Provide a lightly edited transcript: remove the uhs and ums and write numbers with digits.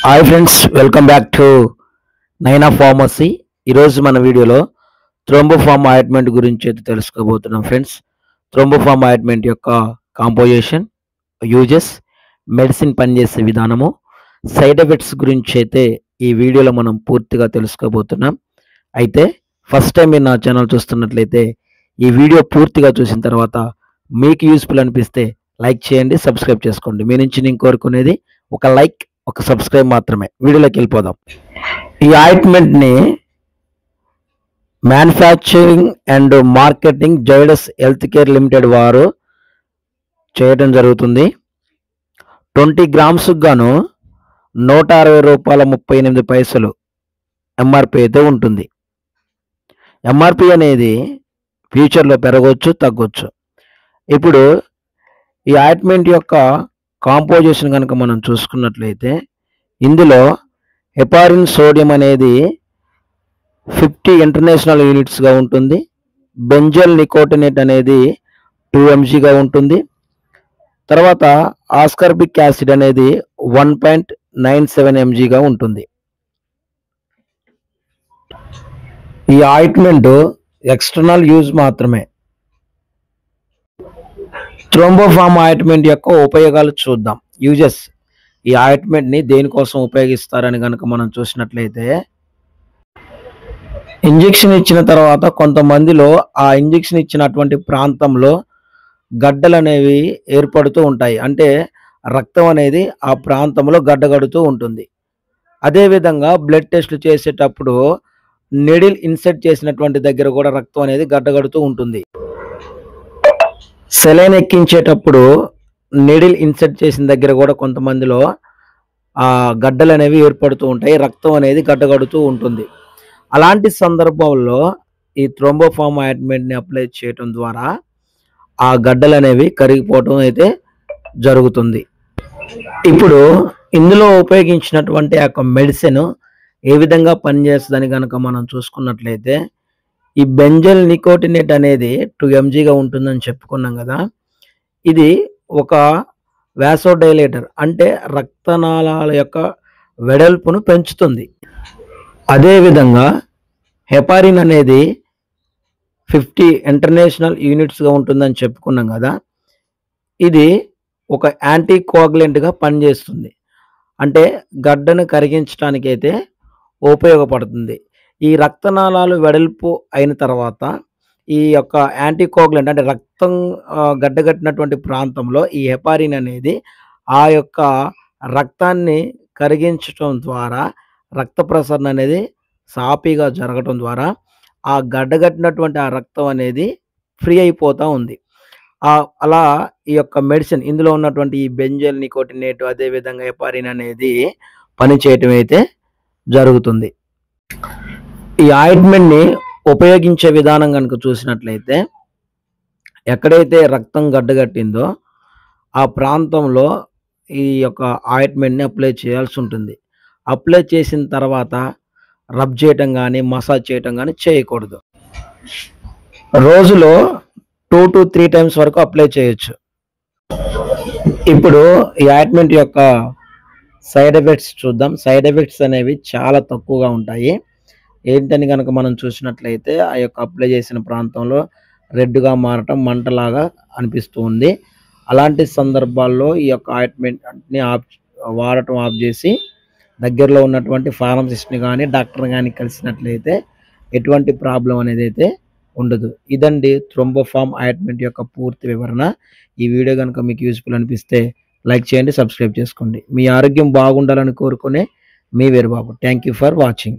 Hi friends, welcome back to నైనా pharmacy. ఈరోజు మన వీడియోలో థ్రోంబోఫామ్ ఆయింట్మెంట్ గురించి అయితే తెలుసుకోబోతున్నాం ఫ్రెండ్స్. థ్రోంబోఫామ్ ఆయింట్మెంట్ యొక్క కాంపోజిషన్, యూజెస్, మెడిసిన్ పనిచేసే విధానము, సైడ్ ఎఫెక్ట్స్ గురించి అయితే ఈ వీడియోలో మనం పూర్తిగా తెలుసుకోబోతున్నాం. అయితే ఫస్ట్ టైం మీరు నా ఛానల్ చూస్తున్నట్లయితే ఈ వీడియో పూర్తిగా చూసిన తర్వాత మీకు యూస్ఫుల్ అనిపిస్తే లైక్ చేయండి, సబ్స్క్రైబ్ చేసుకోండి. మీ నుంచి నేను కోరుకునేది ఒక లైక్, ఒక సబ్స్క్రైబ్ మాత్రమే. వీడియోలోకి వెళ్ళిపోదాం. ఈ ఆయింట్మెంట్ని manufacturing and marketing Zydus health care limited వారు చేయడం జరుగుతుంది. 20 గ్రామ్స్ గాను ₹160.38 ఎంఆర్పి అయితే ఉంటుంది. ఎంఆర్పి అనేది ఫ్యూచర్లో పెరగవచ్చు, తగ్గొచ్చు. ఇప్పుడు ఈ ఆయింట్మెంట్ యొక్క కాంపోజిషన్ కనుక మనం చూసుకున్నట్లయితే ఇందులో హెపారిన్ సోడియం అనేది 50 ఇంటర్నేషనల్ యూనిట్స్గా ఉంటుంది. బెంజల్ నికోటినేట్ అనేది 2 mgగా ఉంటుంది. తర్వాత ఆస్కార్బిక్ యాసిడ్ అనేది 1.97 mgగా ఉంటుంది. ఈ ఆయింట్మెంట్ ఎక్స్టర్నల్ యూజ్ మాత్రమే. థ్రోంబోఫామ్ ఆయింట్మెంట్ యొక్క ఉపయోగాలు చూద్దాం. యూజెస్, ఈ ఆయింట్మెంట్ని దేనికోసం ఉపయోగిస్తారని కనుక మనం చూసినట్లయితే, ఇంజెక్షన్ ఇచ్చిన తర్వాత కొంతమందిలో ఆ ఇంజెక్షన్ ఇచ్చినటువంటి ప్రాంతంలో గడ్డలు అనేవి ఏర్పడుతూ ఉంటాయి. అంటే రక్తం అనేది ఆ ప్రాంతంలో గడ్డగడుతూ ఉంటుంది. అదేవిధంగా బ్లడ్ టెస్ట్లు చేసేటప్పుడు నెడిల్ ఇన్సెర్ట్ చేసినటువంటి దగ్గర కూడా రక్తం అనేది గడ్డగడుతూ ఉంటుంది. సెలైన్ ఎక్కించేటప్పుడు నీడిల్ ఇన్సెర్ట్ చేసిన దగ్గర కూడా కొంతమందిలో ఆ గడ్డలు అనేవి ఏర్పడుతూ ఉంటాయి, రక్తం అనేది గడ్డగడుతూ ఉంటుంది. అలాంటి సందర్భంలో ఈ థ్రోంబోఫామ్ ఆయింట్మెంట్ని అప్లై చేయడం ద్వారా ఆ గడ్డలు అనేవి కరిగిపోవటం అయితే జరుగుతుంది. ఇప్పుడు ఇందులో ఉపయోగించినటువంటి ఆ మెడిసిన్ ఏ విధంగా పనిచేస్తుందని కనుక మనం చూసుకున్నట్లయితే, ఈ బెంజల్ నికోటినేట్ అనేది 2 mgగా ఉంటుందని చెప్పుకున్నాం కదా. ఇది ఒక వాసోడైలేటర్, అంటే రక్తనాళాల యొక్క వెడల్పును పెంచుతుంది. అదేవిధంగా హెపారిన్ అనేది 50 ఇంటర్నేషనల్ యూనిట్స్గా ఉంటుందని చెప్పుకున్నాం కదా. ఇది ఒక యాంటీ కోయాగులెంట్గా పనిచేస్తుంది. అంటే గడ్డను కరిగించడానికైతే ఉపయోగపడుతుంది. ఈ రక్తనాళాలు వెడల్పు అయిన తర్వాత ఈ యొక్క యాంటీకోగులెంట్, అంటే రక్తం గడ్డగట్టినటువంటి ప్రాంతంలో ఈ హెపారిన్ అనేది ఆ యొక్క రక్తాన్ని కరిగించడం ద్వారా రక్త ప్రసరణ అనేది సాఫీగా జరగటం ద్వారా ఆ గడ్డగట్టినటువంటి ఆ రక్తం అనేది ఫ్రీ అయిపోతూ ఉంది. అలా ఈ యొక్క మెడిసిన్, ఇందులో ఉన్నటువంటి ఈ బెంజల్ నికోటినేట్, అదేవిధంగా హెపారిన్ అనేది పనిచేయటం అయితే జరుగుతుంది. ఈ ఆయింట్మెంట్ని ఉపయోగించే విధానం కనుక చూసినట్లయితే, ఎక్కడైతే రక్తం గడ్డగట్టిందో ఆ ప్రాంతంలో ఈ యొక్క ఆయింట్మెంట్ని అప్లై చేయాల్సి ఉంటుంది. అప్లై చేసిన తర్వాత రబ్ చేయటం కానీ, మసాజ్ చేయటం కానీ చేయకూడదు. రోజులో 2 to 3 times వరకు అప్లై చేయొచ్చు. ఇప్పుడు ఈ ఆయింట్మెంట్ యొక్క సైడ్ ఎఫెక్ట్స్ చూద్దాం. సైడ్ ఎఫెక్ట్స్ అనేవి చాలా తక్కువగా ఉంటాయి. ఏంటని కనుక మనం చూసినట్లయితే, ఆ యొక్క అప్లై చేసిన ప్రాంతంలో రెడ్గా మారటం, మంటలాగా అనిపిస్తూ ఉంది. అలాంటి సందర్భాల్లో ఈ యొక్క ఆయింట్మెంట్ని వాడటం ఆఫ్ చేసి దగ్గరలో ఉన్నటువంటి ఫార్మసిస్ట్ని కానీ, డాక్టర్ని కానీ కలిసినట్లయితే ఎటువంటి ప్రాబ్లం అనేది అయితే ఉండదు. ఇదండి థ్రోంబోఫామ్ ఆయింట్మెంట్ యొక్క పూర్తి వివరణ. ఈ వీడియో కనుక మీకు యూస్ఫుల్ అనిపిస్తే లైక్ చేయండి, సబ్స్క్రైబ్ చేసుకోండి. మీ ఆరోగ్యం బాగుండాలని కోరుకునే మీ Veerababu. Thank you for watching.